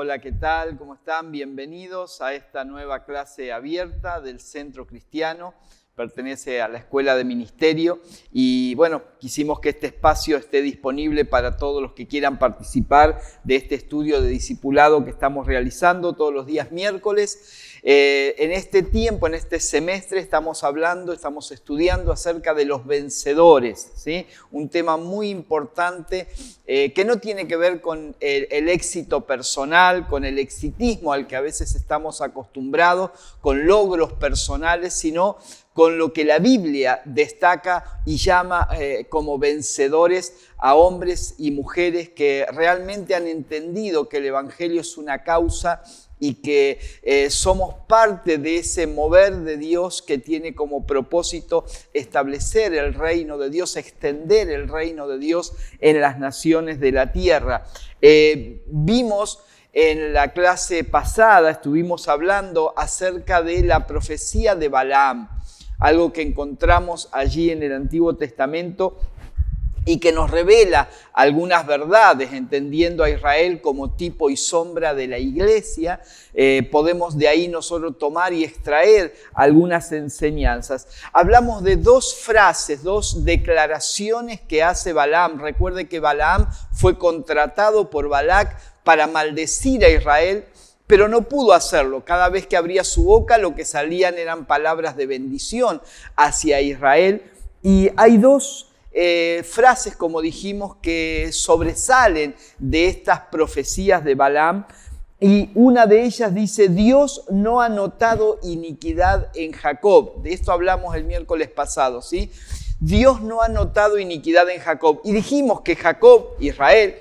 Hola, ¿qué tal? ¿Cómo están? Bienvenidos a esta nueva clase abierta del Centro Cristiano. Pertenece a la Escuela de Ministerio y bueno, quisimos que este espacio esté disponible para todos los que quieran participar de este estudio de discipulado que estamos realizando todos los días miércoles. En este tiempo, en este semestre, estamos estudiando acerca de los vencedores, ¿sí? Un tema muy importante que no tiene que ver con el éxito personal, con el exitismo al que a veces estamos acostumbrados, con logros personales, sino con lo que la Biblia destaca y llama como vencedores a hombres y mujeres que realmente han entendido que el Evangelio es una causa y que somos parte de ese mover de Dios que tiene como propósito establecer el reino de Dios, extender el reino de Dios en las naciones de la tierra. Vimos en la clase pasada, estuvimos hablando acerca de la profecía de Balaam, algo que encontramos allí en el Antiguo Testamento y que nos revela algunas verdades, entendiendo a Israel como tipo y sombra de la iglesia. Podemos de ahí nosotros tomar y extraer algunas enseñanzas. Hablamos de dos frases, dos declaraciones que hace Balaam. Recuerde que Balaam fue contratado por Balac para maldecir a Israel, pero no pudo hacerlo. Cada vez que abría su boca, lo que salían eran palabras de bendición hacia Israel. Y hay dos frases, como dijimos, que sobresalen de estas profecías de Balaam. Y una de ellas dice: Dios no ha notado iniquidad en Jacob. De esto hablamos el miércoles pasado, ¿sí? Dios no ha notado iniquidad en Jacob. Y dijimos que Jacob, Israel,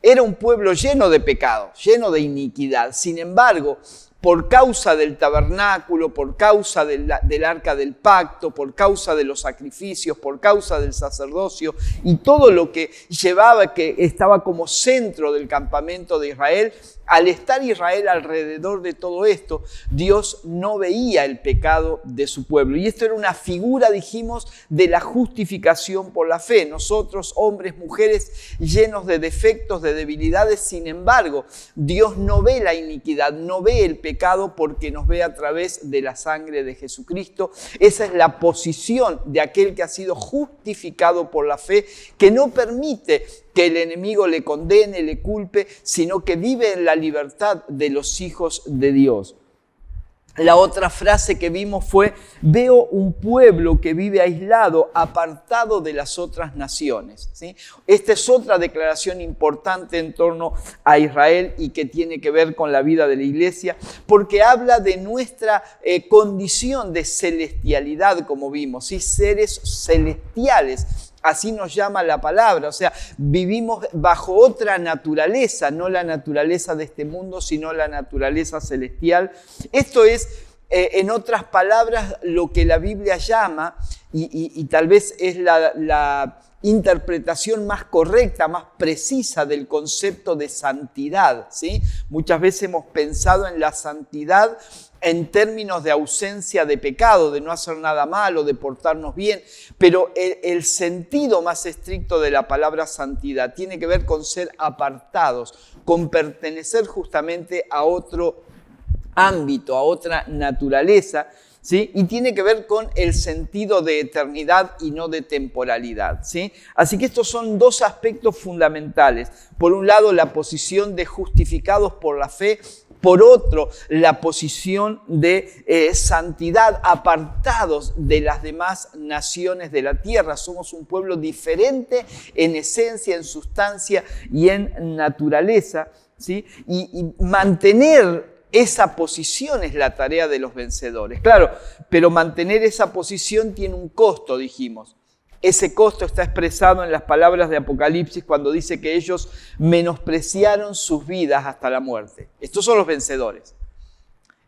era un pueblo lleno de pecado, lleno de iniquidad. Sin embargo, por causa del tabernáculo, por causa del arca del pacto, por causa de los sacrificios, por causa del sacerdocio y todo lo que llevaba, que estaba como centro del campamento de Israel, al estar Israel alrededor de todo esto, Dios no veía el pecado de su pueblo. Y esto era una figura, dijimos, de la justificación por la fe. Nosotros, hombres, mujeres, llenos de defectos, de debilidades, sin embargo, Dios no ve la iniquidad, no ve el pecado porque nos ve a través de la sangre de Jesucristo. Esa es la posición de aquel que ha sido justificado por la fe, que no permite que el enemigo le condene, le culpe, sino que vive en la libertad de los hijos de Dios. La otra frase que vimos fue: veo un pueblo que vive aislado, apartado de las otras naciones, ¿sí? Esta es otra declaración importante en torno a Israel y que tiene que ver con la vida de la iglesia, porque habla de nuestra condición de celestialidad, como vimos, ¿sí? Seres celestiales. Así nos llama la palabra, o sea, vivimos bajo otra naturaleza, no la naturaleza de este mundo, sino la naturaleza celestial. Esto es, en otras palabras, lo que la Biblia llama, y tal vez es la interpretación más correcta, más precisa del concepto de santidad, ¿sí? Muchas veces hemos pensado en la santidad en términos de ausencia de pecado, de no hacer nada malo, de portarnos bien, pero el sentido más estricto de la palabra santidad tiene que ver con ser apartados, con pertenecer justamente a otro ámbito, a otra naturaleza, ¿sí? Y tiene que ver con el sentido de eternidad y no de temporalidad, ¿sí? Así que estos son dos aspectos fundamentales. Por un lado, la posición de justificados por la fe. Por otro, la posición de santidad, apartados de las demás naciones de la tierra. Somos un pueblo diferente en esencia, en sustancia y en naturaleza, ¿sí? Y mantener esa posición es la tarea de los vencedores. Claro, pero mantener esa posición tiene un costo, dijimos. Ese costo está expresado en las palabras de Apocalipsis cuando dice que ellos menospreciaron sus vidas hasta la muerte. Estos son los vencedores.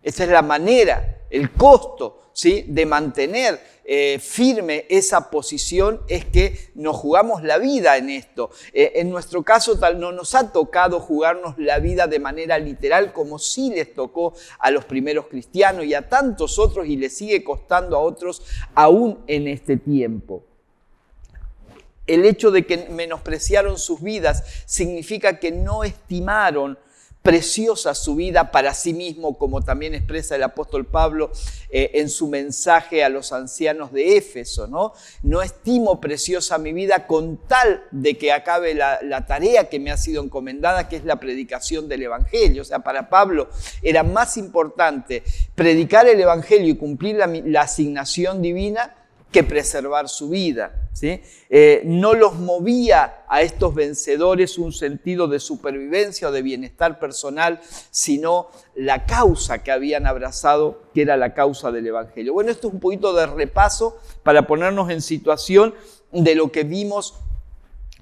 Esa es la manera, el costo, ¿sí?, de mantener firme esa posición, es que nos jugamos la vida en esto. En nuestro caso no nos ha tocado jugarnos la vida de manera literal como sí les tocó a los primeros cristianos y a tantos otros, y les sigue costando a otros aún en este tiempo. El hecho de que menospreciaron sus vidas significa que no estimaron preciosa su vida para sí mismo, como también expresa el apóstol Pablo en su mensaje a los ancianos de Éfeso, ¿no? No estimo preciosa mi vida con tal de que acabe la tarea que me ha sido encomendada, que es la predicación del Evangelio. O sea, para Pablo era más importante predicar el Evangelio y cumplir la asignación divina que preservar su vida, ¿sí? No los movía a estos vencedores un sentido de supervivencia o de bienestar personal, sino la causa que habían abrazado, que era la causa del Evangelio. Bueno, esto es un poquito de repaso para ponernos en situación de lo que vimos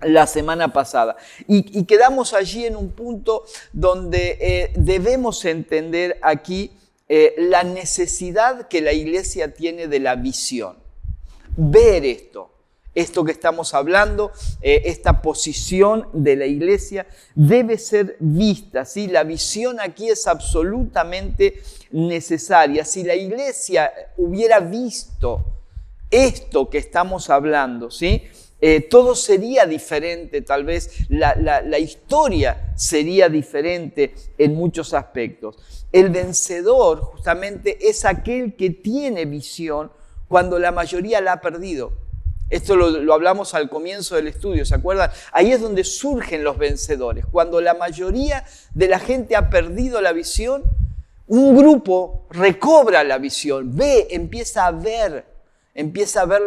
la semana pasada. Y quedamos allí en un punto donde debemos entender aquí la necesidad que la iglesia tiene de la visión. Ver esto que estamos hablando, esta posición de la iglesia debe ser vista, ¿sí? La visión aquí es absolutamente necesaria. Si la iglesia hubiera visto esto que estamos hablando, ¿sí? Todo sería diferente, tal vez la historia sería diferente en muchos aspectos. El vencedor justamente es aquel que tiene visión cuando la mayoría la ha perdido. Esto lo hablamos al comienzo del estudio, ¿se acuerdan? Ahí es donde surgen los vencedores. Cuando la mayoría de la gente ha perdido la visión, un grupo recobra la visión, empieza a ver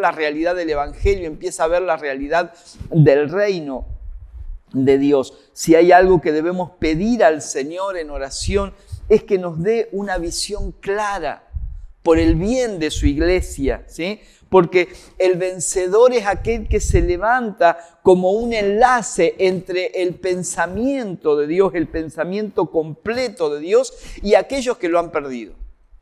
la realidad del Evangelio, empieza a ver la realidad del reino de Dios. Si hay algo que debemos pedir al Señor en oración, es que nos dé una visión clara por el bien de su iglesia, ¿sí? Porque el vencedor es aquel que se levanta como un enlace entre el pensamiento de Dios, el pensamiento completo de Dios y aquellos que lo han perdido.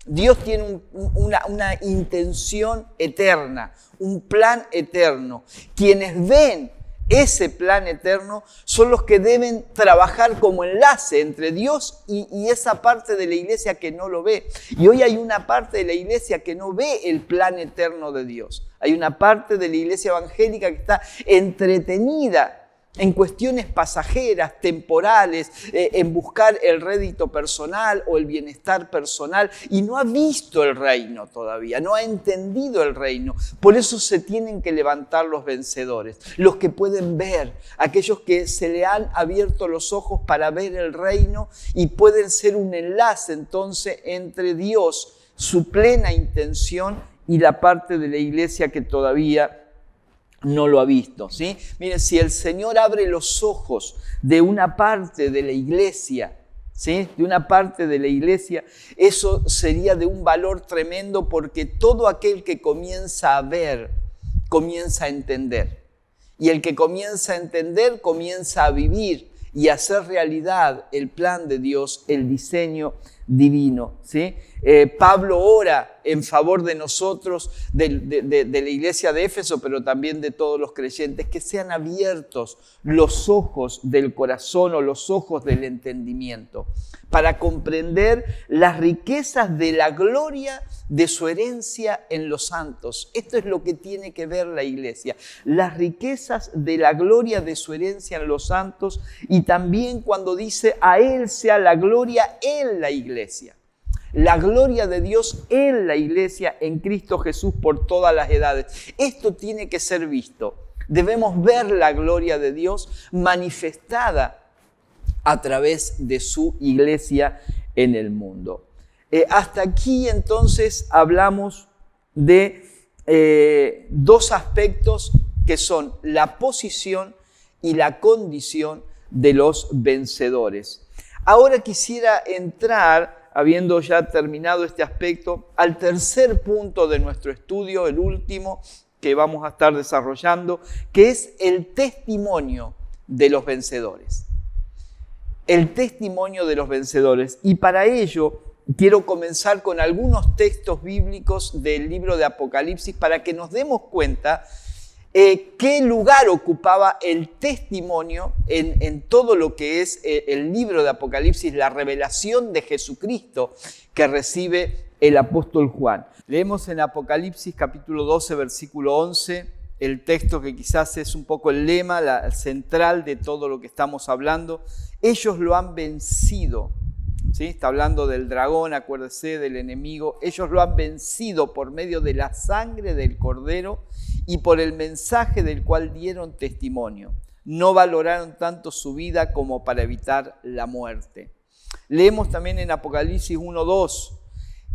Dios tiene una intención eterna, un plan eterno. Quienes ven ese plan eterno son los que deben trabajar como enlace entre Dios y esa parte de la iglesia que no lo ve. Y hoy hay una parte de la iglesia que no ve el plan eterno de Dios. Hay una parte de la iglesia evangélica que está entretenida en cuestiones pasajeras, temporales, en buscar el rédito personal o el bienestar personal, y no ha visto el reino todavía, no ha entendido el reino. Por eso se tienen que levantar los vencedores, los que pueden ver, aquellos que se le han abierto los ojos para ver el reino y pueden ser un enlace entonces entre Dios, su plena intención, y la parte de la iglesia que todavía no lo ha visto, ¿sí? Mire, si el Señor abre los ojos de una parte de la iglesia, ¿sí? De una parte de la iglesia, eso sería de un valor tremendo, porque todo aquel que comienza a ver, comienza a entender. Y el que comienza a entender, comienza a vivir y a hacer realidad el plan de Dios, el diseño divino, ¿sí? Pablo ora en favor de nosotros, de la iglesia de Éfeso, pero también de todos los creyentes, que sean abiertos los ojos del corazón o los ojos del entendimiento, para comprender las riquezas de la gloria de su herencia en los santos. Esto es lo que tiene que ver la iglesia, las riquezas de la gloria de su herencia en los santos, y también cuando dice a Él sea la gloria en la iglesia. La gloria de Dios en la iglesia, en Cristo Jesús por todas las edades. Esto tiene que ser visto. Debemos ver la gloria de Dios manifestada a través de su iglesia en el mundo. Hasta aquí entonces hablamos de dos aspectos que son la posición y la condición de los vencedores. Ahora quisiera entrar, habiendo ya terminado este aspecto, al tercer punto de nuestro estudio, el último que vamos a estar desarrollando, que es el testimonio de los vencedores. El testimonio de los vencedores. Y para ello quiero comenzar con algunos textos bíblicos del libro de Apocalipsis para que nos demos cuenta qué lugar ocupaba el testimonio en todo lo que es el libro de Apocalipsis, la revelación de Jesucristo que recibe el apóstol Juan. Leemos en Apocalipsis capítulo 12, versículo 11, el texto que quizás es un poco el lema, la central de todo lo que estamos hablando. Ellos lo han vencido, ¿sí? Está hablando del dragón, acuérdese, del enemigo. Ellos lo han vencido por medio de la sangre del Cordero y por el mensaje del cual dieron testimonio. No valoraron tanto su vida como para evitar la muerte. Leemos también en Apocalipsis 1:2,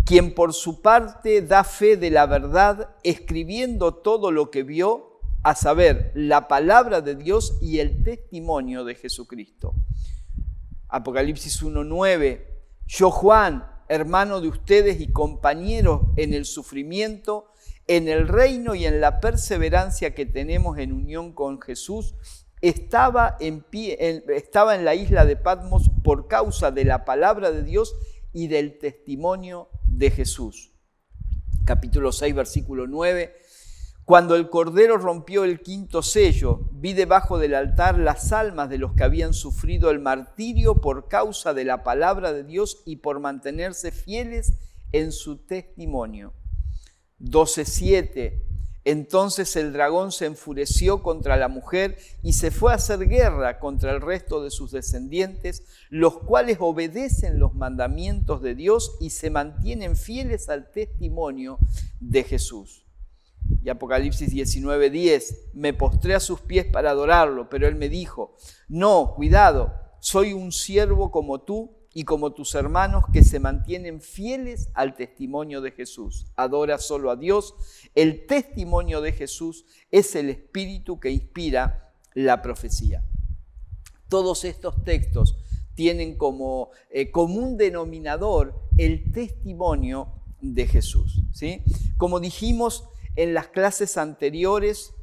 quien por su parte da fe de la verdad, escribiendo todo lo que vio, a saber, la palabra de Dios y el testimonio de Jesucristo. Apocalipsis 1:9, yo Juan, hermano de ustedes y compañero en el sufrimiento, en el reino y en la perseverancia que tenemos en unión con Jesús, estaba en la isla de Patmos por causa de la palabra de Dios y del testimonio de Jesús. Capítulo 6, versículo 9. Cuando el Cordero rompió el quinto sello, vi debajo del altar las almas de los que habían sufrido el martirio por causa de la palabra de Dios y por mantenerse fieles en su testimonio. 12:7. Entonces el dragón se enfureció contra la mujer y se fue a hacer guerra contra el resto de sus descendientes, los cuales obedecen los mandamientos de Dios y se mantienen fieles al testimonio de Jesús. Y Apocalipsis 19:10, me postré a sus pies para adorarlo, pero él me dijo, no, cuidado, soy un siervo como tú y como tus hermanos que se mantienen fieles al testimonio de Jesús. Adora solo a Dios. El testimonio de Jesús es el espíritu que inspira la profecía. Todos estos textos tienen como común denominador el testimonio de Jesús, ¿sí? Como dijimos en las clases anteriores,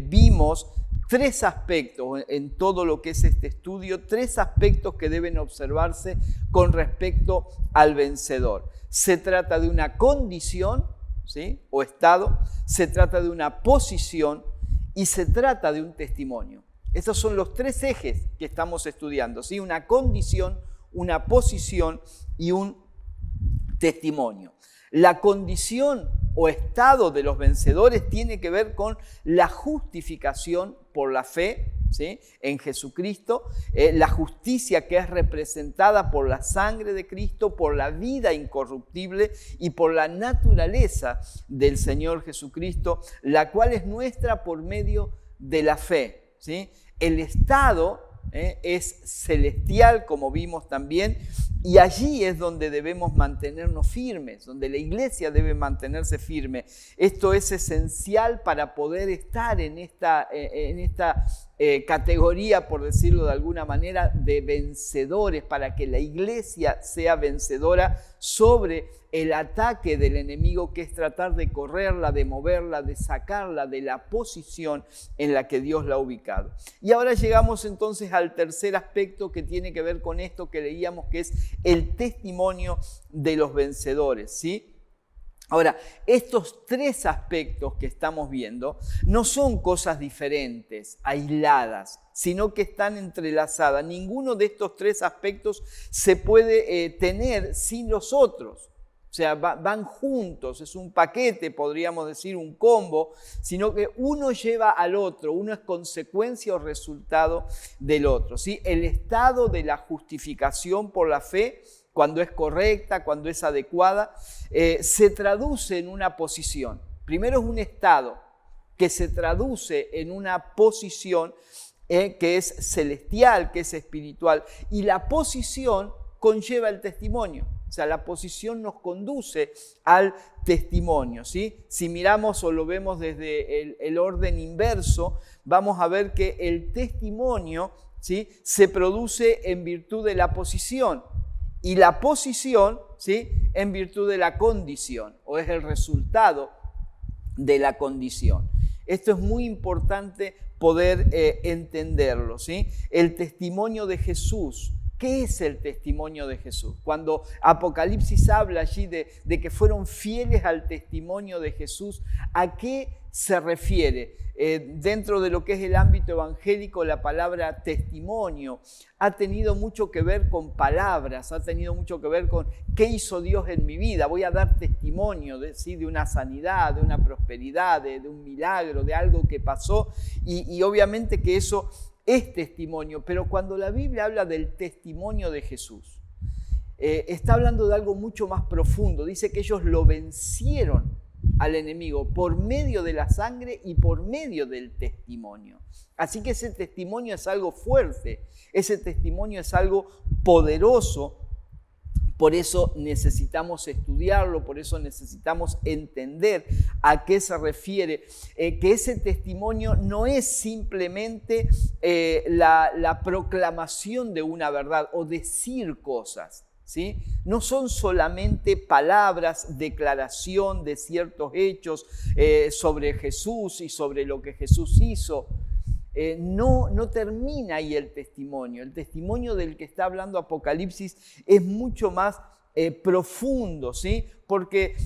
vimos tres aspectos en todo lo que es este estudio, tres aspectos que deben observarse con respecto al vencedor. Se trata de una condición, ¿sí?, o estado, se trata de una posición y se trata de un testimonio. Estos son los tres ejes que estamos estudiando, ¿sí? Una condición, una posición y un testimonio. La condición o estado de los vencedores tiene que ver con la justificación por la fe, ¿sí?, en Jesucristo, la justicia que es representada por la sangre de Cristo, por la vida incorruptible y por la naturaleza del Señor Jesucristo, la cual es nuestra por medio de la fe, ¿sí? El estado es celestial, como vimos también, y allí es donde debemos mantenernos firmes, donde la iglesia debe mantenerse firme. Esto es esencial para poder estar en esta categoría, por decirlo de alguna manera, de vencedores, para que la iglesia sea vencedora sobre el ataque del enemigo, que es tratar de correrla, de moverla, de sacarla de la posición en la que Dios la ha ubicado. Y ahora llegamos entonces al tercer aspecto que tiene que ver con esto que leíamos, que es el testimonio de los vencedores, ¿sí? Ahora, estos tres aspectos que estamos viendo no son cosas diferentes, aisladas, sino que están entrelazadas. Ninguno de estos tres aspectos se puede tener sin los otros. O sea, van juntos, es un paquete, podríamos decir, un combo, sino que uno lleva al otro, uno es consecuencia o resultado del otro, ¿sí? El estado de la justificación por la fe, cuando es correcta, cuando es adecuada, se traduce en una posición. Primero es un estado que se traduce en una posición que es celestial, que es espiritual, y la posición conlleva el testimonio. O sea, la posición nos conduce al testimonio, ¿sí? Si miramos o lo vemos desde el orden inverso, vamos a ver que el testimonio, ¿sí?, se produce en virtud de la posición y la posición, ¿sí?, en virtud de la condición, o es el resultado de la condición. Esto es muy importante poder entenderlo, ¿sí? El testimonio de Jesús. ¿Qué es el testimonio de Jesús? Cuando Apocalipsis habla allí de que fueron fieles al testimonio de Jesús, ¿a qué se refiere? Dentro de lo que es el ámbito evangélico, la palabra testimonio ha tenido mucho que ver con palabras, ha tenido mucho que ver con qué hizo Dios en mi vida. Voy a dar testimonio de una sanidad, de una prosperidad, de un milagro, de algo que pasó, y obviamente que eso es testimonio. Pero cuando la Biblia habla del testimonio de Jesús, está hablando de algo mucho más profundo. Dice que ellos lo vencieron al enemigo por medio de la sangre y por medio del testimonio. Así que ese testimonio es algo fuerte, ese testimonio es algo poderoso. Por eso necesitamos estudiarlo, por eso necesitamos entender a qué se refiere, que ese testimonio no es simplemente la proclamación de una verdad o decir cosas, ¿sí? No son solamente palabras, declaración de ciertos hechos sobre Jesús y sobre lo que Jesús hizo. No termina ahí el testimonio. El testimonio del que está hablando Apocalipsis es mucho más profundo, ¿sí? Porque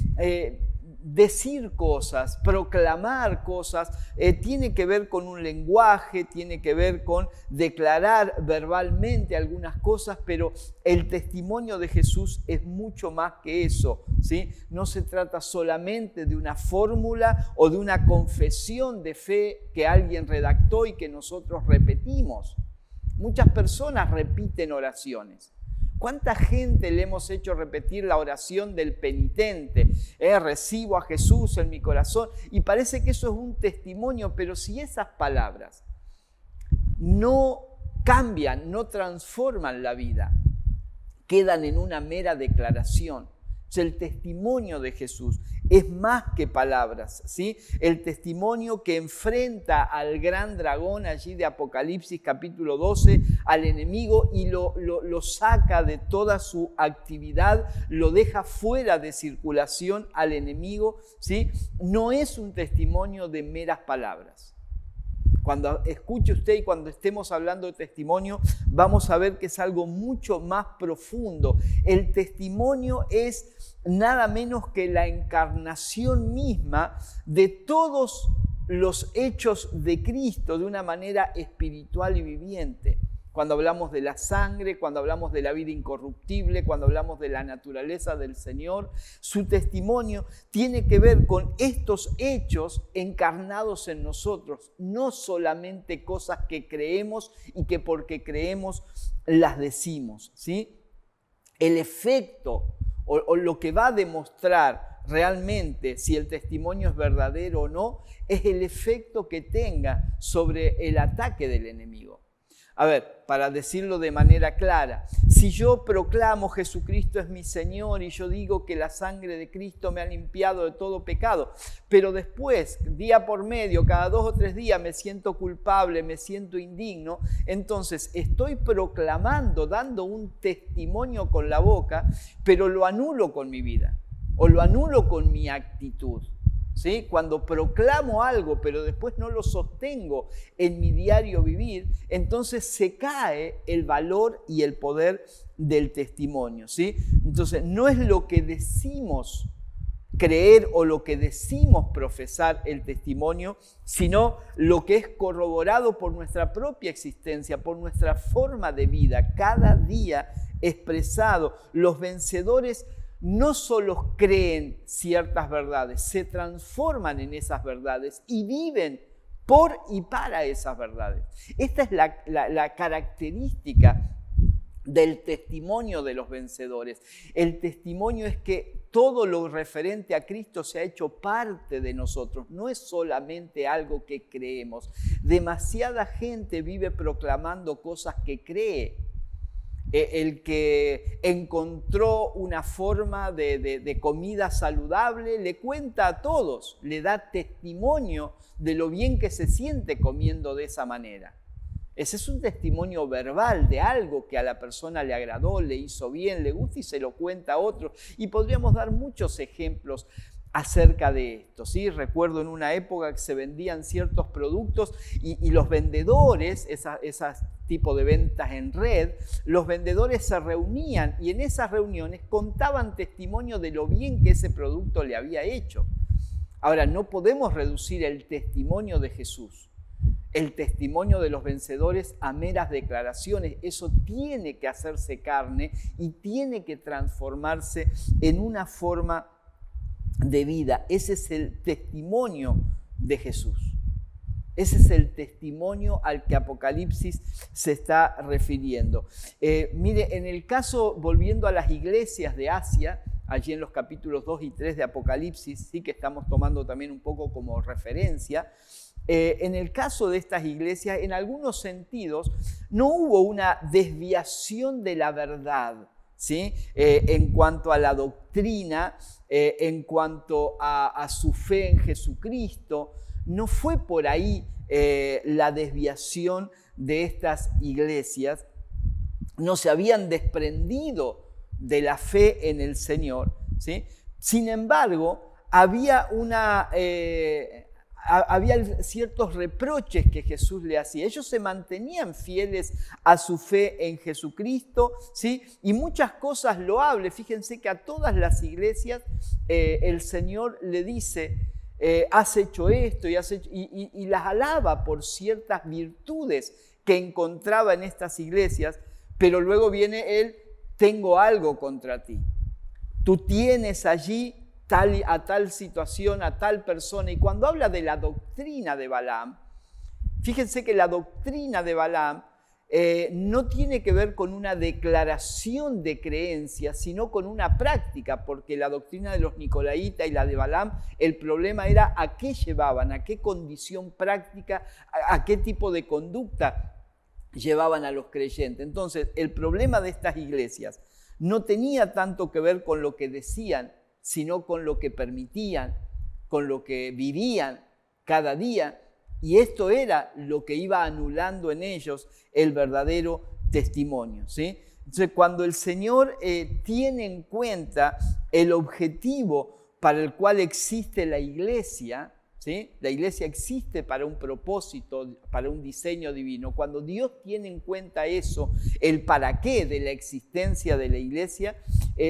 decir cosas, proclamar cosas, tiene que ver con un lenguaje, tiene que ver con declarar verbalmente algunas cosas, pero el testimonio de Jesús es mucho más que eso, ¿sí? No se trata solamente de una fórmula o de una confesión de fe que alguien redactó y que nosotros repetimos. Muchas personas repiten oraciones. ¿Cuánta gente le hemos hecho repetir la oración del penitente? Recibo a Jesús en mi corazón. Y parece que eso es un testimonio, pero si esas palabras no cambian, no transforman la vida, quedan en una mera declaración. O sea, el testimonio de Jesús es más que palabras, ¿sí? El testimonio que enfrenta al gran dragón allí de Apocalipsis capítulo 12, al enemigo, y lo saca de toda su actividad, lo deja fuera de circulación al enemigo, ¿sí? No es un testimonio de meras palabras. Cuando escuche usted y cuando estemos hablando de testimonio, vamos a ver que es algo mucho más profundo. El testimonio es nada menos que la encarnación misma de todos los hechos de Cristo de una manera espiritual y viviente. Cuando hablamos de la sangre, cuando hablamos de la vida incorruptible, cuando hablamos de la naturaleza del Señor, su testimonio tiene que ver con estos hechos encarnados en nosotros, no solamente cosas que creemos y que porque creemos las decimos, ¿sí? El efecto o lo que va a demostrar realmente si el testimonio es verdadero o no es el efecto que tenga sobre el ataque del enemigo. A ver, para decirlo de manera clara, si yo proclamo Jesucristo es mi Señor y yo digo que la sangre de Cristo me ha limpiado de todo pecado, pero después, día por medio, cada 2 o 3 días me siento culpable, me siento indigno, entonces estoy proclamando, dando un testimonio con la boca, pero lo anulo con mi vida o lo anulo con mi actitud. ¿Sí? Cuando proclamo algo, pero después no lo sostengo en mi diario vivir, entonces se cae el valor y el poder del testimonio, ¿sí? Entonces, no es lo que decimos creer o lo que decimos profesar el testimonio, sino lo que es corroborado por nuestra propia existencia, por nuestra forma de vida, cada día expresado. Los vencedores no solo creen ciertas verdades, se transforman en esas verdades y viven por y para esas verdades. Esta es la característica del testimonio de los vencedores. El testimonio es que todo lo referente a Cristo se ha hecho parte de nosotros, no es solamente algo que creemos. Demasiada gente vive proclamando cosas que cree. El que encontró una forma de comida saludable le cuenta a todos, le da testimonio de lo bien que se siente comiendo de esa manera. Ese es un testimonio verbal de algo que a la persona le agradó, le hizo bien, le gusta y se lo cuenta a otros. Y podríamos dar muchos ejemplos acerca de esto, ¿sí? Recuerdo en una época que se vendían ciertos productos y los vendedores, esas tipo de ventas en red, los vendedores se reunían y en esas reuniones contaban testimonio de lo bien que ese producto le había hecho. Ahora, no podemos reducir el testimonio de Jesús, el testimonio de los vencedores, a meras declaraciones. Eso tiene que hacerse carne y tiene que transformarse en una forma de vida. Ese es el testimonio de Jesús. Ese es el testimonio al que Apocalipsis se está refiriendo. Mire, en el caso, volviendo a las iglesias de Asia, allí en los capítulos 2 y 3 de Apocalipsis, sí que estamos tomando también un poco como referencia, en el caso de estas iglesias, en algunos sentidos, no hubo una desviación de la verdad, ¿sí? En cuanto a la doctrina, en cuanto a su fe en Jesucristo. No fue por ahí la desviación de estas iglesias. No se habían desprendido de la fe en el Señor, ¿sí? Sin embargo, había ciertos reproches que Jesús le hacía. Ellos se mantenían fieles a su fe en Jesucristo, ¿sí? Y muchas cosas loables. Fíjense que a todas las iglesias el Señor le dice, has hecho esto y las alaba por ciertas virtudes que encontraba en estas iglesias, pero luego viene él, tengo algo contra ti. Tú tienes allí a tal situación, a tal persona. Y cuando habla de la doctrina de Balaam, fíjense que la doctrina de Balaam no tiene que ver con una declaración de creencia, sino con una práctica, porque la doctrina de los Nicolaitas y la de Balaam, el problema era a qué llevaban, a qué condición práctica, a qué tipo de conducta llevaban a los creyentes. Entonces, el problema de estas iglesias no tenía tanto que ver con lo que decían, sino con lo que permitían, con lo que vivían cada día. Y esto era lo que iba anulando en ellos el verdadero testimonio, ¿sí? Entonces, cuando el Señor tiene en cuenta el objetivo para el cual existe la iglesia, ¿sí? La iglesia existe para un propósito, para un diseño divino. Cuando Dios tiene en cuenta eso, el para qué de la existencia de la iglesia,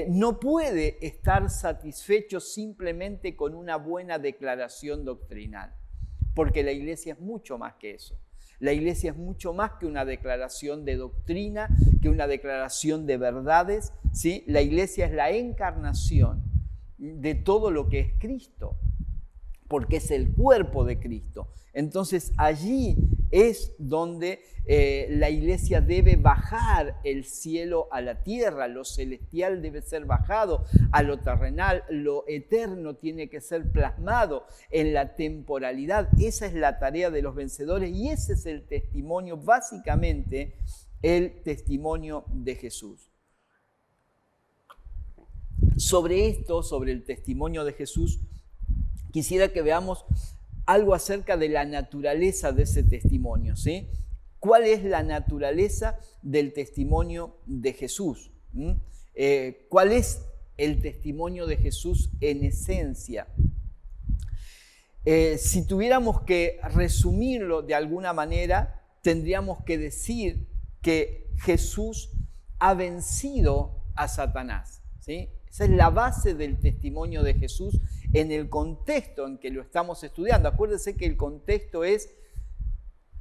no puede estar satisfecho simplemente con una buena declaración doctrinal. Porque la iglesia es mucho más que eso. La iglesia es mucho más que una declaración de doctrina, que una declaración de verdades, ¿sí? La iglesia es la encarnación de todo lo que es Cristo, porque es el cuerpo de Cristo. Entonces allí es donde la iglesia debe bajar el cielo a la tierra, lo celestial debe ser bajado a lo terrenal, lo eterno tiene que ser plasmado en la temporalidad. Esa es la tarea de los vencedores y ese es el testimonio, básicamente el testimonio de Jesús. Sobre esto, sobre el testimonio de Jesús, quisiera que veamos algo acerca de la naturaleza de ese testimonio, ¿sí? ¿Cuál es la naturaleza del testimonio de Jesús? ¿Cuál es el testimonio de Jesús en esencia? Si tuviéramos que resumirlo de alguna manera, tendríamos que decir que Jesús ha vencido a Satanás, ¿sí? Esa es la base del testimonio de Jesús en el contexto en que lo estamos estudiando. Acuérdense que el contexto es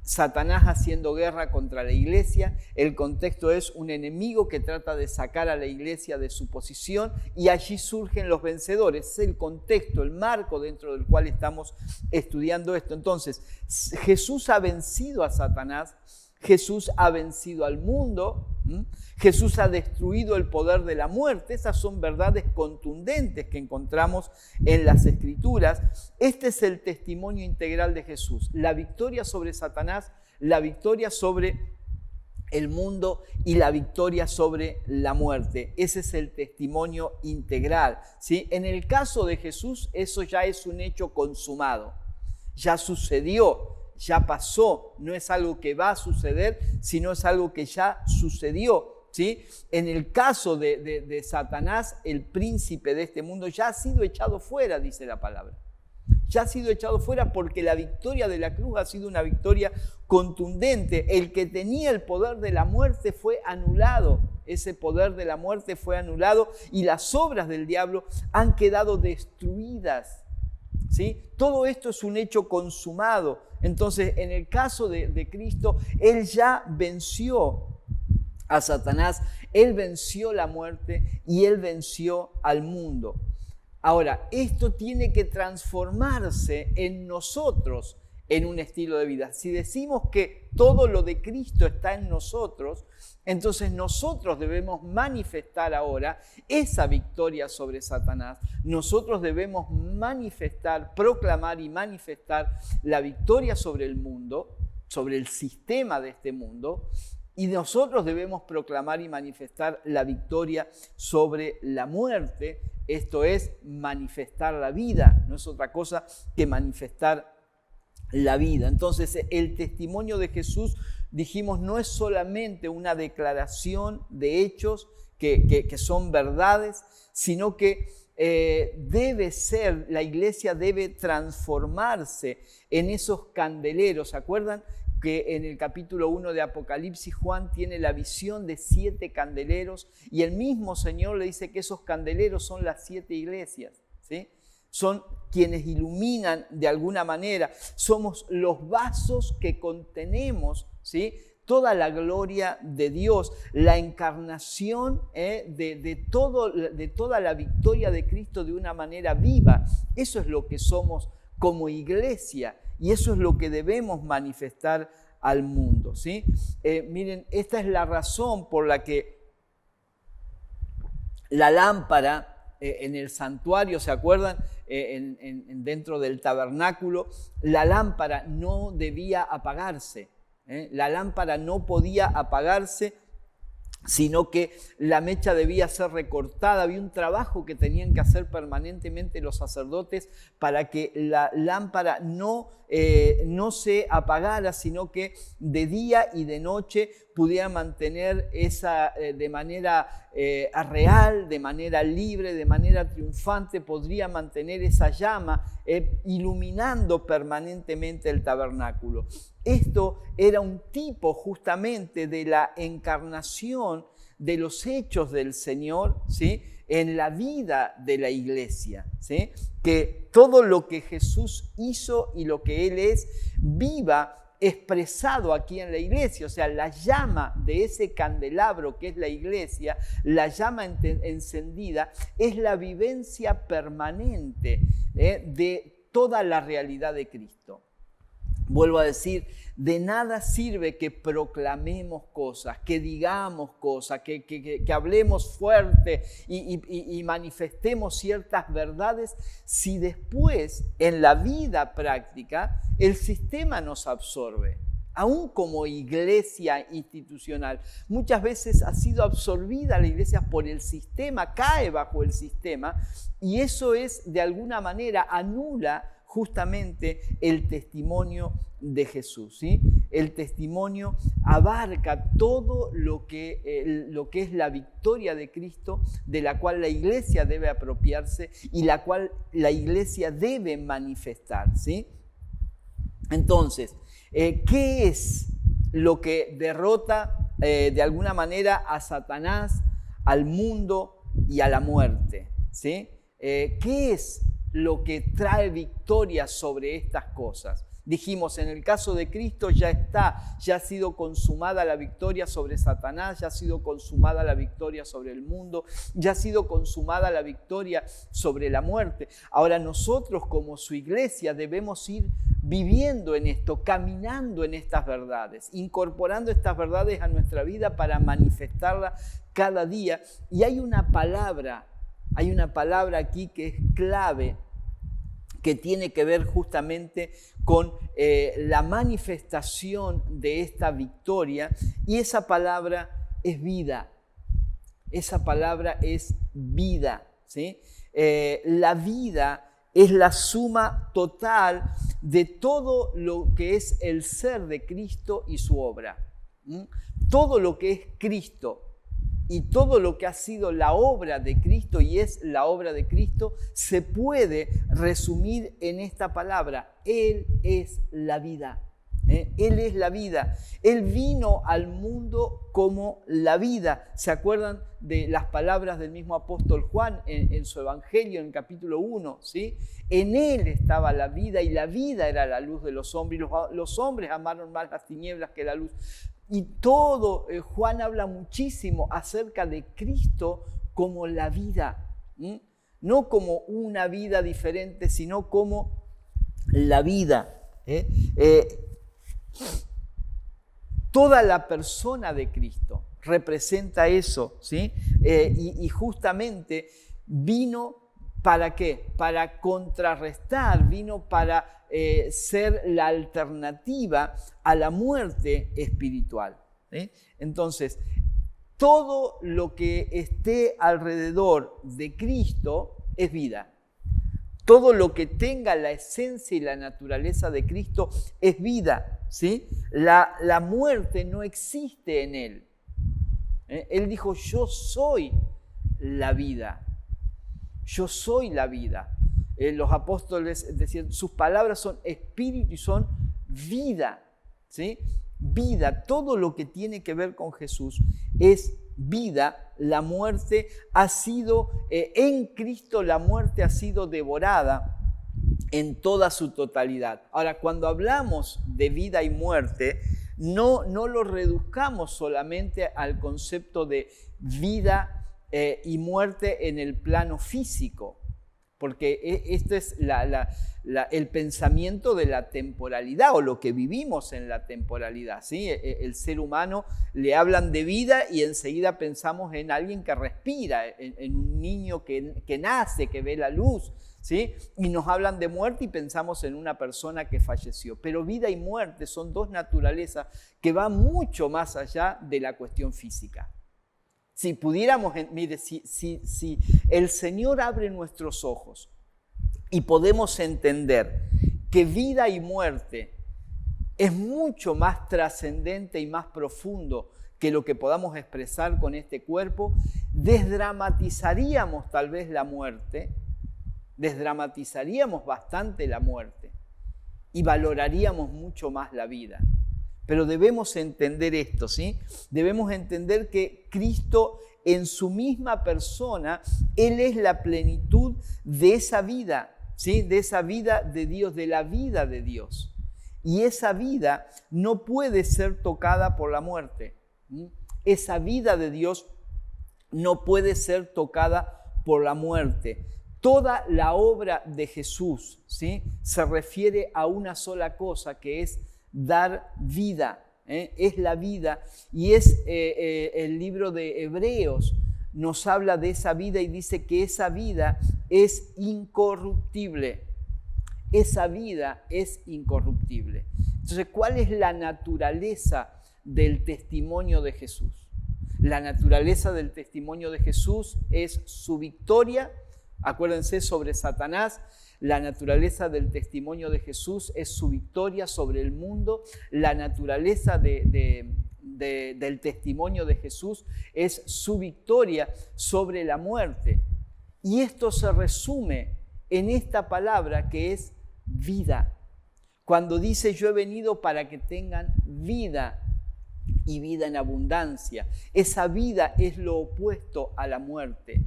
Satanás haciendo guerra contra la iglesia, el contexto es un enemigo que trata de sacar a la iglesia de su posición y allí surgen los vencedores. Es el contexto, el marco dentro del cual estamos estudiando esto. Entonces, Jesús ha vencido a Satanás, Jesús ha vencido al mundo, Jesús ha destruido el poder de la muerte. Esas son verdades contundentes que encontramos en las Escrituras. Este es el testimonio integral de Jesús. La victoria sobre Satanás, la victoria sobre el mundo y la victoria sobre la muerte. Ese es el testimonio integral, ¿sí? En el caso de Jesús, eso ya es un hecho consumado. Ya sucedió. Ya pasó, no es algo que va a suceder, sino es algo que ya sucedió, ¿sí? En el caso de Satanás, el príncipe de este mundo ya ha sido echado fuera, dice la palabra. Ya ha sido echado fuera porque la victoria de la cruz ha sido una victoria contundente. El que tenía el poder de la muerte fue anulado. Ese poder de la muerte fue anulado y las obras del diablo han quedado destruidas. ¿sí? Todo esto es un hecho consumado. Entonces, en el caso de Cristo, Él ya venció a Satanás, Él venció la muerte y Él venció al mundo. Ahora, esto tiene que transformarse en nosotros en un estilo de vida. Si decimos que todo lo de Cristo está en nosotros, entonces nosotros debemos manifestar ahora esa victoria sobre Satanás. Nosotros debemos manifestar, proclamar y manifestar la victoria sobre el mundo, sobre el sistema de este mundo, y nosotros debemos proclamar y manifestar la victoria sobre la muerte. Esto es manifestar la vida, no es otra cosa que manifestar la vida. Entonces, el testimonio de Jesús, dijimos, no es solamente una declaración de hechos que son verdades, sino que debe ser, la iglesia debe transformarse en esos candeleros. ¿Se acuerdan que en el capítulo 1 de Apocalipsis Juan tiene la visión de 7 candeleros? Y el mismo Señor le dice que esos candeleros son las 7 iglesias, ¿sí? Son quienes iluminan de alguna manera. Somos los vasos que contenemos, ¿sí?, toda la gloria de Dios, la encarnación de toda la victoria de Cristo de una manera viva. Eso es lo que somos como iglesia y eso es lo que debemos manifestar al mundo, ¿sí? Miren, esta es la razón por la que la lámpara en el santuario, ¿se acuerdan? Dentro del tabernáculo, la lámpara no debía apagarse. La lámpara no podía apagarse, sino que la mecha debía ser recortada. Había un trabajo que tenían que hacer permanentemente los sacerdotes para que la lámpara no se apagara, sino que de día y de noche pudiera mantener esa de manera real, de manera libre, de manera triunfante, podría mantener esa llama iluminando permanentemente el tabernáculo. Esto era un tipo justamente de la encarnación de los hechos del Señor, ¿sí?, en la vida de la iglesia, ¿sí?, que todo lo que Jesús hizo y lo que Él es, viva expresado aquí en la iglesia. O sea, la llama de ese candelabro que es la iglesia, la llama encendida, es la vivencia permanente de toda la realidad de Cristo. Vuelvo a decir, de nada sirve que proclamemos cosas, que digamos cosas, que hablemos fuerte y manifestemos ciertas verdades si después en la vida práctica el sistema nos absorbe. Aún como iglesia institucional, muchas veces ha sido absorbida la iglesia por el sistema, cae bajo el sistema y eso es de alguna manera anula justamente el testimonio de Jesús, ¿sí? El testimonio abarca todo lo que es la victoria de Cristo, de la cual la iglesia debe apropiarse y la cual la iglesia debe manifestar, ¿sí? Entonces, ¿qué es lo que derrota de alguna manera a Satanás, al mundo y a la muerte, ¿sí? ¿Qué es lo que trae victoria sobre estas cosas? Dijimos, en el caso de Cristo ya ha sido consumada la victoria sobre Satanás, ya ha sido consumada la victoria sobre el mundo, ya ha sido consumada la victoria sobre la muerte. Ahora nosotros como su iglesia debemos ir viviendo en esto, caminando en estas verdades, incorporando estas verdades a nuestra vida para manifestarlas cada día. Y hay una palabra aquí que es clave, que tiene que ver justamente con la manifestación de esta victoria, y esa palabra es vida. Esa palabra es vida, ¿sí? La vida es la suma total de todo lo que es el ser de Cristo y su obra. Todo lo que es Cristo y todo lo que ha sido la obra de Cristo y es la obra de Cristo se puede resumir en esta palabra: Él es la vida. Él es la vida. Él vino al mundo como la vida. ¿Se acuerdan de las palabras del mismo apóstol Juan en su Evangelio, en el capítulo 1? ¿Sí? En Él estaba la vida y la vida era la luz de los hombres. Y los hombres amaron más las tinieblas que la luz. Y todo, Juan habla muchísimo acerca de Cristo como la vida. No como una vida diferente, sino como la vida. Toda la persona de Cristo representa eso, ¿sí? Y justamente vino ¿para qué? Para contrarrestar, vino para ser la alternativa a la muerte espiritual, ¿sí? Entonces, todo lo que esté alrededor de Cristo es vida. Todo lo que tenga la esencia y la naturaleza de Cristo es vida, ¿sí? La muerte no existe en Él. Él dijo, yo soy la vida. Yo soy la vida. Los apóstoles decían, sus palabras son espíritu y son vida, ¿sí? Vida. Todo lo que tiene que ver con Jesús es vida. La muerte ha sido, en Cristo la muerte ha sido devorada en toda su totalidad. Ahora, cuando hablamos de vida y muerte, no lo reduzcamos solamente al concepto de vida y muerte en el plano físico, porque esto es el pensamiento de la temporalidad o lo que vivimos en la temporalidad, ¿sí? El ser humano le hablan de vida y enseguida pensamos en alguien que respira, en un niño que nace, que ve la luz, ¿sí? Y nos hablan de muerte y pensamos en una persona que falleció. Pero vida y muerte son dos naturalezas que van mucho más allá de la cuestión física. Si pudiéramos, mire, si el Señor abre nuestros ojos y podemos entender que vida y muerte es mucho más trascendente y más profundo que lo que podamos expresar con este cuerpo, desdramatizaríamos tal vez la muerte, desdramatizaríamos bastante la muerte y valoraríamos mucho más la vida. Pero debemos entender esto, ¿sí? Debemos entender que Cristo en su misma persona, Él es la plenitud de esa vida, ¿sí? De esa vida de Dios, de la vida de Dios. Y esa vida no puede ser tocada por la muerte. Esa vida de Dios no puede ser tocada por la muerte. Toda la obra de Jesús, ¿sí? Se refiere a una sola cosa, que es dar vida, es la vida. Y es el libro de Hebreos nos habla de esa vida y dice que esa vida es incorruptible. Esa vida es incorruptible. Entonces, ¿cuál es la naturaleza del testimonio de Jesús? La naturaleza del testimonio de Jesús es su victoria. Acuérdense, sobre Satanás. La naturaleza del testimonio de Jesús es su victoria sobre el mundo. La naturaleza del testimonio de Jesús es su victoria sobre la muerte. Y esto se resume en esta palabra que es vida. Cuando dice yo he venido para que tengan vida y vida en abundancia. Esa vida es lo opuesto a la muerte.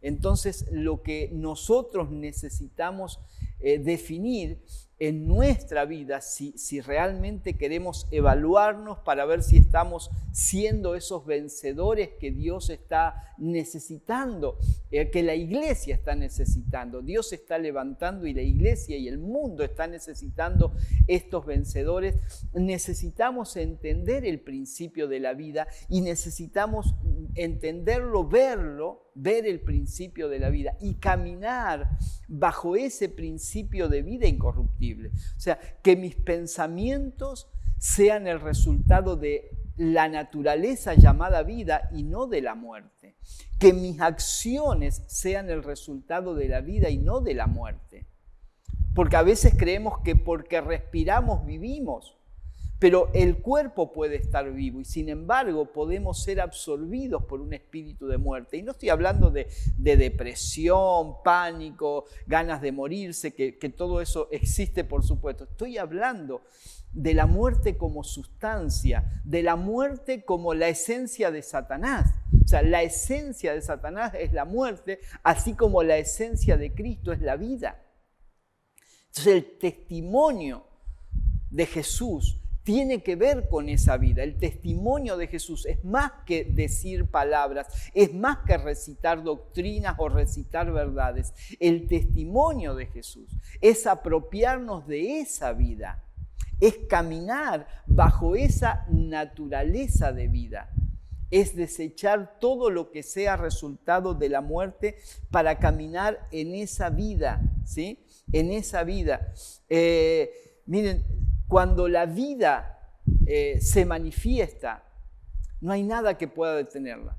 Entonces, lo que nosotros necesitamos definir en nuestra vida, si realmente queremos evaluarnos para ver si estamos siendo esos vencedores que Dios está necesitando, que la iglesia está necesitando. Dios está levantando y la iglesia y el mundo está necesitando estos vencedores. Necesitamos entender el principio de la vida y necesitamos entenderlo, ver el principio de la vida y caminar bajo ese principio de vida incorruptible. O sea, que mis pensamientos sean el resultado de la naturaleza llamada vida y no de la muerte. Que mis acciones sean el resultado de la vida y no de la muerte. Porque a veces creemos que porque respiramos vivimos, pero el cuerpo puede estar vivo y sin embargo podemos ser absorbidos por un espíritu de muerte. Y no estoy hablando de depresión, pánico, ganas de morirse, que todo eso existe por supuesto. Estoy hablando de la muerte como sustancia, de la muerte como la esencia de Satanás. O sea, la esencia de Satanás es la muerte, así como la esencia de Cristo es la vida. Entonces el testimonio de Jesús tiene que ver con esa vida. El testimonio de Jesús es más que decir palabras, es más que recitar doctrinas o recitar verdades. El testimonio de Jesús es apropiarnos de esa vida, es caminar bajo esa naturaleza de vida, es desechar todo lo que sea resultado de la muerte para caminar en esa vida, ¿sí? En esa vida. Miren, cuando la vida se manifiesta, no hay nada que pueda detenerla.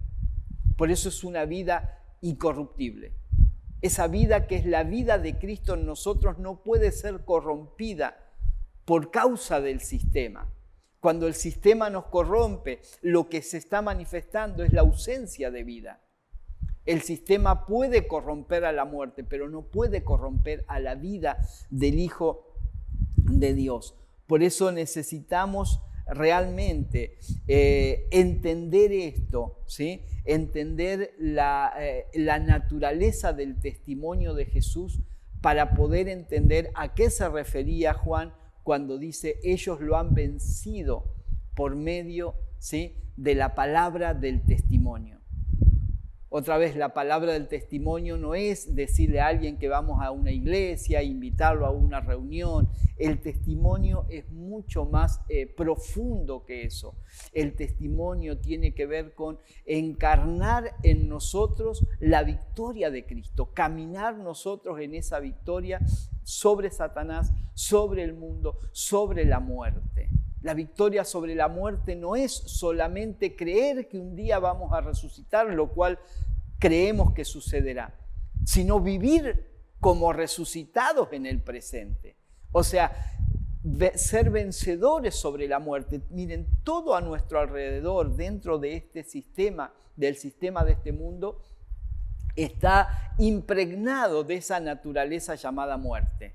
Por eso es una vida incorruptible. Esa vida que es la vida de Cristo en nosotros no puede ser corrompida por causa del sistema. Cuando el sistema nos corrompe, lo que se está manifestando es la ausencia de vida. El sistema puede corromper a la muerte, pero no puede corromper a la vida del Hijo de Dios. Por eso necesitamos realmente entender esto, ¿sí? Entender la naturaleza del testimonio de Jesús para poder entender a qué se refería Juan cuando dice ellos lo han vencido por medio, ¿sí?, de la palabra del testimonio. Otra vez, la palabra del testimonio no es decirle a alguien que vamos a una iglesia, invitarlo a una reunión. El testimonio es mucho más profundo que eso. El testimonio tiene que ver con encarnar en nosotros la victoria de Cristo, caminar nosotros en esa victoria sobre Satanás, sobre el mundo, sobre la muerte. La victoria sobre la muerte no es solamente creer que un día vamos a resucitar, lo cual creemos que sucederá, sino vivir como resucitados en el presente. O sea, ser vencedores sobre la muerte. Miren, todo a nuestro alrededor, dentro de este sistema, del sistema de este mundo, está impregnado de esa naturaleza llamada muerte.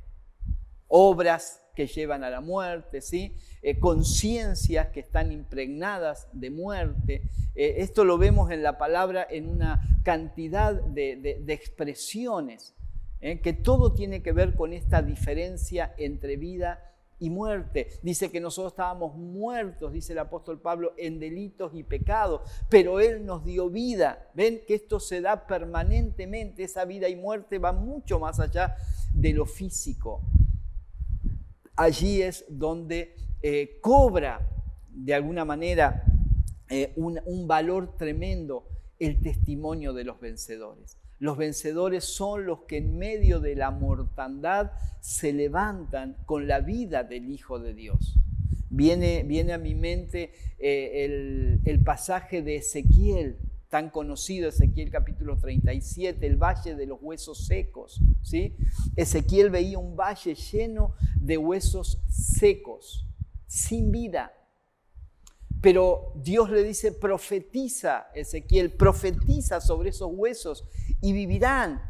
Obras que llevan a la muerte, ¿sí? Conciencias que están impregnadas de muerte. Esto lo vemos en la palabra en una cantidad de expresiones, que todo tiene que ver con esta diferencia entre vida y muerte. Dice que nosotros estábamos muertos, dice el apóstol Pablo, en delitos y pecados, pero Él nos dio vida. Ven que esto se da permanentemente, esa vida y muerte va mucho más allá de lo físico. Allí es donde cobra de alguna manera un valor tremendo el testimonio de los vencedores. Los vencedores son los que en medio de la mortandad se levantan con la vida del Hijo de Dios. Viene a mi mente el pasaje de Ezequiel, tan conocido, Ezequiel capítulo 37, el valle de los huesos secos, ¿sí? Ezequiel veía un valle lleno de huesos secos, sin vida. Pero Dios le dice, profetiza, Ezequiel, profetiza sobre esos huesos y vivirán.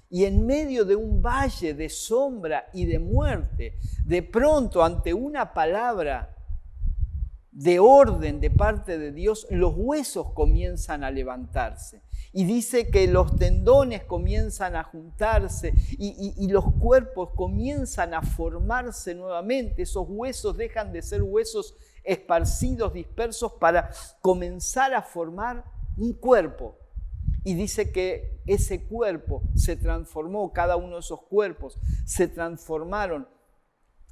Y en medio de un valle de sombra y de muerte, de pronto ante una palabra de orden de parte de Dios, los huesos comienzan a levantarse. Y dice que los tendones comienzan a juntarse y los cuerpos comienzan a formarse nuevamente. Esos huesos dejan de ser huesos esparcidos, dispersos, para comenzar a formar un cuerpo. Y dice que ese cuerpo se transformó, cada uno de esos cuerpos se transformaron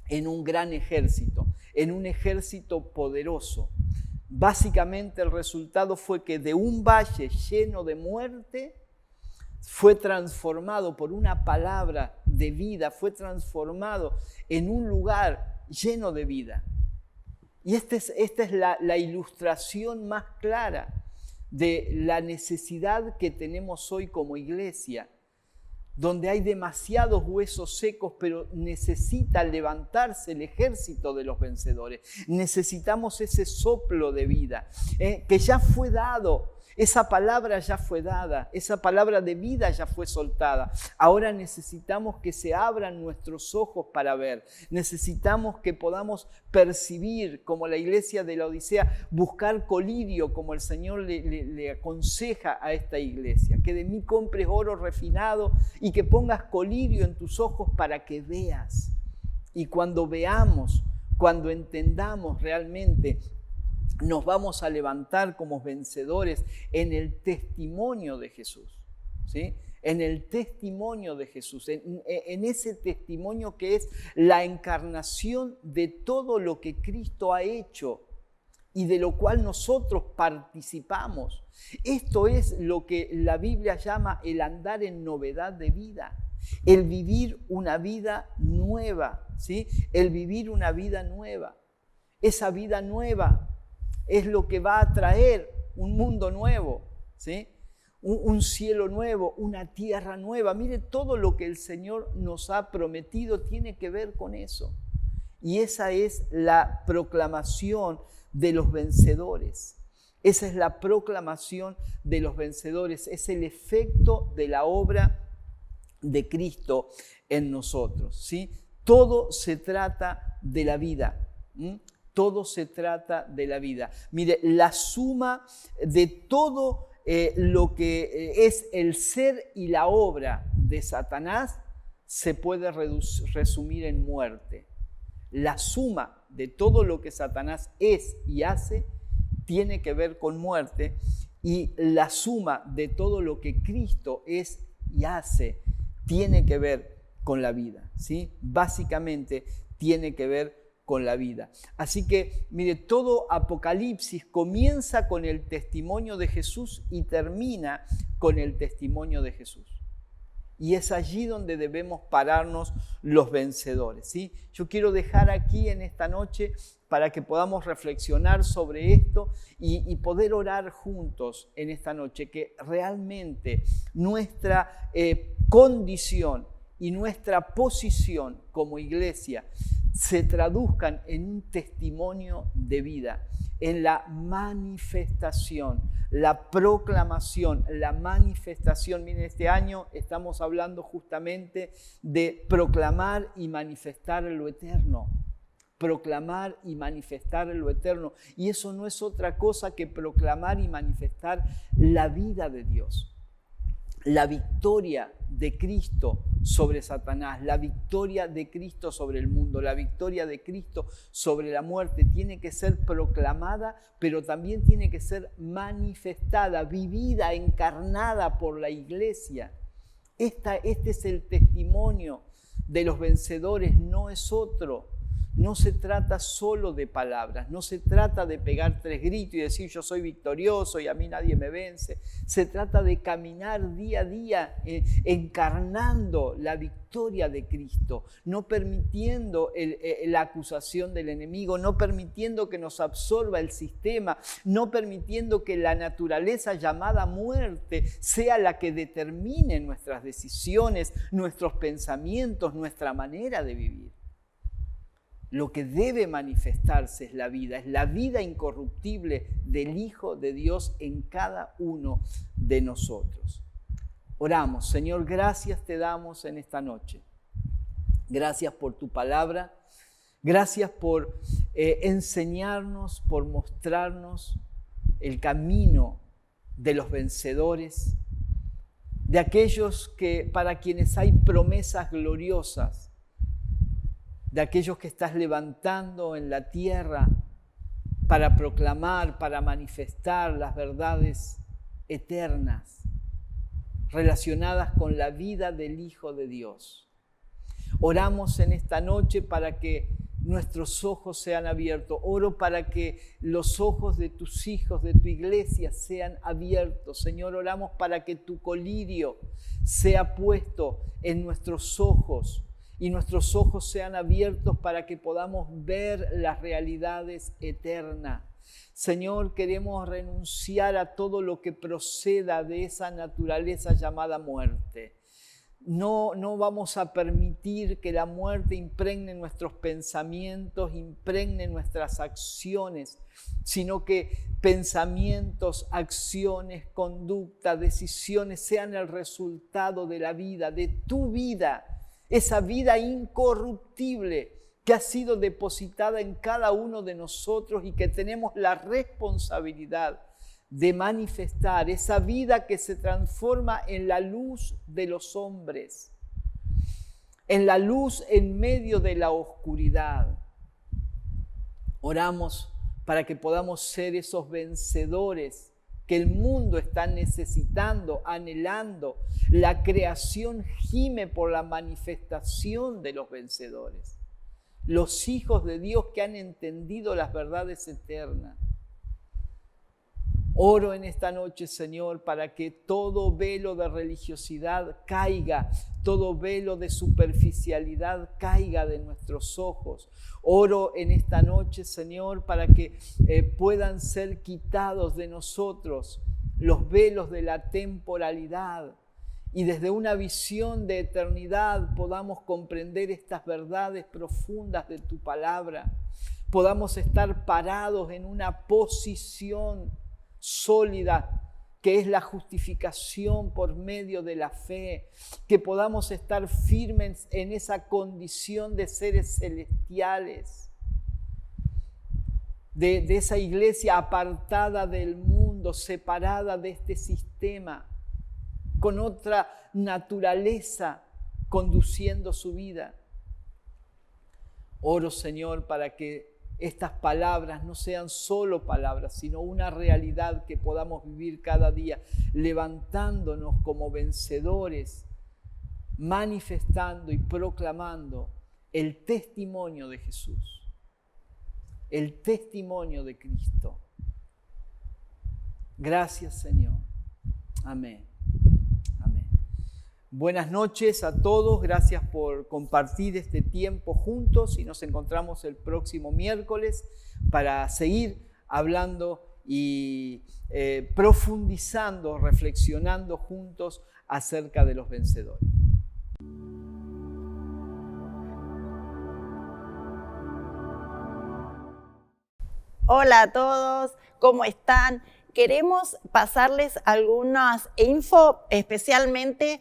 en un gran ejército, en un ejército poderoso. Básicamente el resultado fue que de un valle lleno de muerte fue transformado por una palabra de vida, fue transformado en un lugar lleno de vida. Y esta es la ilustración más clara de la necesidad que tenemos hoy como iglesia donde hay demasiados huesos secos, pero necesita levantarse el ejército de los vencedores. Necesitamos ese soplo de vida, que ya fue dado. Esa palabra ya fue dada, esa palabra de vida ya fue soltada. Ahora necesitamos que se abran nuestros ojos para ver. Necesitamos que podamos percibir, como la iglesia de la Odisea, buscar colirio, como el Señor le aconseja a esta iglesia. Que de mí compres oro refinado y que pongas colirio en tus ojos para que veas. Y cuando veamos, cuando entendamos realmente, nos vamos a levantar como vencedores en el testimonio de Jesús, ¿sí? En el testimonio de Jesús, en ese testimonio que es la encarnación de todo lo que Cristo ha hecho y de lo cual nosotros participamos. Esto es lo que la Biblia llama el andar en novedad de vida, el vivir una vida nueva, ¿sí? El vivir una vida nueva. Esa vida nueva es lo que va a traer un mundo nuevo, ¿sí? Un cielo nuevo, una tierra nueva. Mire, todo lo que el Señor nos ha prometido tiene que ver con eso. Y esa es la proclamación de los vencedores. Esa es la proclamación de los vencedores. Es el efecto de la obra de Cristo en nosotros, ¿sí? Todo se trata de la vida. Todo se trata de la vida. Mire, la suma de todo lo que es el ser y la obra de Satanás se puede resumir en muerte. La suma de todo lo que Satanás es y hace tiene que ver con muerte, y la suma de todo lo que Cristo es y hace tiene que ver con la vida, ¿sí? Básicamente tiene que ver con la vida. Así que, mire, todo Apocalipsis comienza con el testimonio de Jesús y termina con el testimonio de Jesús. Y es allí donde debemos pararnos los vencedores, ¿sí? Yo quiero dejar aquí en esta noche para que podamos reflexionar sobre esto y poder orar juntos en esta noche, que realmente nuestra condición y nuestra posición como iglesia se traduzcan en un testimonio de vida, en la manifestación, la proclamación, la manifestación. Miren, este año estamos hablando justamente de proclamar y manifestar lo eterno. Proclamar y manifestar lo eterno. Y eso no es otra cosa que proclamar y manifestar la vida de Dios. La victoria de Cristo sobre Satanás, la victoria de Cristo sobre el mundo, la victoria de Cristo sobre la muerte tiene que ser proclamada, pero también tiene que ser manifestada, vivida, encarnada por la iglesia. Este es el testimonio de los vencedores, no es otro. No se trata solo de palabras, no se trata de pegar 3 gritos y decir yo soy victorioso y a mí nadie me vence. Se trata de caminar día a día encarnando la victoria de Cristo, no permitiendo la acusación del enemigo, no permitiendo que nos absorba el sistema, no permitiendo que la naturaleza llamada muerte sea la que determine nuestras decisiones, nuestros pensamientos, nuestra manera de vivir. Lo que debe manifestarse es la vida incorruptible del Hijo de Dios en cada uno de nosotros. Oramos. Señor, gracias te damos en esta noche. Gracias por tu palabra. Gracias por enseñarnos, por mostrarnos el camino de los vencedores, de aquellos para quienes hay promesas gloriosas, de aquellos que estás levantando en la tierra para proclamar, para manifestar las verdades eternas relacionadas con la vida del Hijo de Dios. Oramos en esta noche para que nuestros ojos sean abiertos. Oro para que los ojos de tus hijos, de tu iglesia, sean abiertos. Señor, oramos para que tu colirio sea puesto en nuestros ojos y nuestros ojos sean abiertos para que podamos ver las realidades eternas. Señor, queremos renunciar a todo lo que proceda de esa naturaleza llamada muerte. No vamos a permitir que la muerte impregne nuestros pensamientos, impregne nuestras acciones, sino que pensamientos, acciones, conducta, decisiones sean el resultado de la vida, de tu vida, esa vida incorruptible que ha sido depositada en cada uno de nosotros y que tenemos la responsabilidad de manifestar, esa vida que se transforma en la luz de los hombres, en la luz en medio de la oscuridad. Oramos para que podamos ser esos vencedores que el mundo está necesitando, anhelando. La creación gime por la manifestación de los vencedores, los hijos de Dios que han entendido las verdades eternas. Oro en esta noche, Señor, para que todo velo de religiosidad caiga, todo velo de superficialidad caiga de nuestros ojos. Oro en esta noche, Señor, para que puedan ser quitados de nosotros los velos de la temporalidad y desde una visión de eternidad podamos comprender estas verdades profundas de tu palabra. Podamos estar parados en una posición sólida, que es la justificación por medio de la fe, que podamos estar firmes en esa condición de seres celestiales, de esa iglesia apartada del mundo, separada de este sistema, con otra naturaleza conduciendo su vida. Oro, Señor, para que estas palabras no sean solo palabras, sino una realidad que podamos vivir cada día, levantándonos como vencedores, manifestando y proclamando el testimonio de Jesús, el testimonio de Cristo. Gracias, Señor. Amén. Amén. Buenas noches a todos, gracias por compartir este tiempo juntos y nos encontramos el próximo miércoles para seguir hablando y profundizando, reflexionando juntos acerca de los vencedores. Hola a todos, ¿cómo están? Queremos pasarles algunas info, especialmente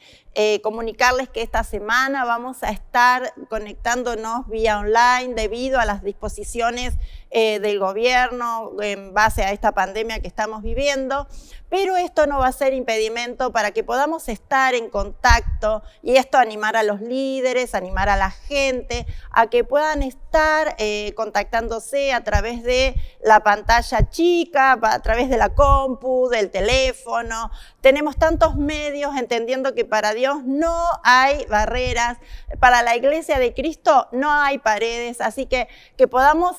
comunicarles que esta semana vamos a estar conectándonos vía online debido a las disposiciones del gobierno en base a esta pandemia que estamos viviendo, pero esto no va a ser impedimento para que podamos estar en contacto y esto animar a los líderes, animar a la gente a que puedan estar contactándose a través de la pantalla chica, a través de la compu, del teléfono. Tenemos tantos medios entendiendo que para Dios no hay barreras, para la Iglesia de Cristo no hay paredes, así que podamos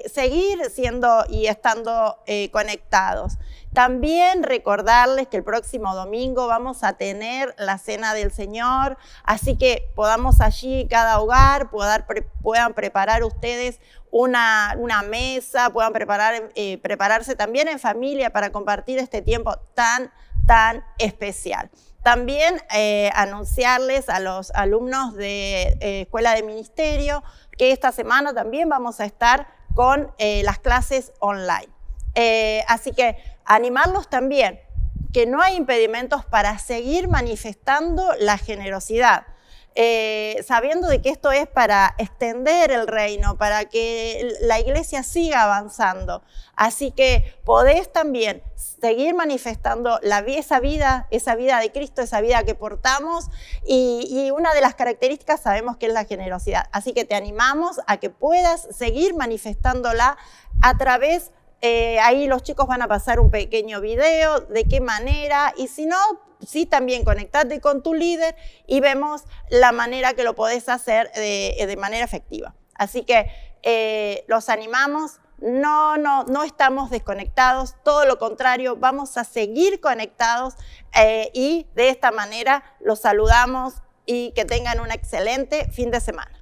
seguir siendo y estando conectados. También recordarles que el próximo domingo vamos a tener la Cena del Señor, así que podamos allí, cada hogar, puedan preparar ustedes una mesa, puedan prepararse también en familia para compartir este tiempo tan especial. También anunciarles a los alumnos de Escuela de Ministerio que esta semana también vamos a estar con las clases online. Así que animarlos también, que no hay impedimentos para seguir manifestando la generosidad. Sabiendo de que esto es para extender el reino, para que la iglesia siga avanzando. Así que podés también seguir manifestando esa vida de Cristo, esa vida que portamos, y una de las características sabemos que es la generosidad. Así que te animamos a que puedas seguir manifestándola a través ahí los chicos van a pasar un pequeño video de qué manera, y si no, sí también conectate con tu líder y vemos la manera que lo podés hacer de manera efectiva. Así que los animamos, no estamos desconectados, todo lo contrario, vamos a seguir conectados y de esta manera los saludamos y que tengan un excelente fin de semana.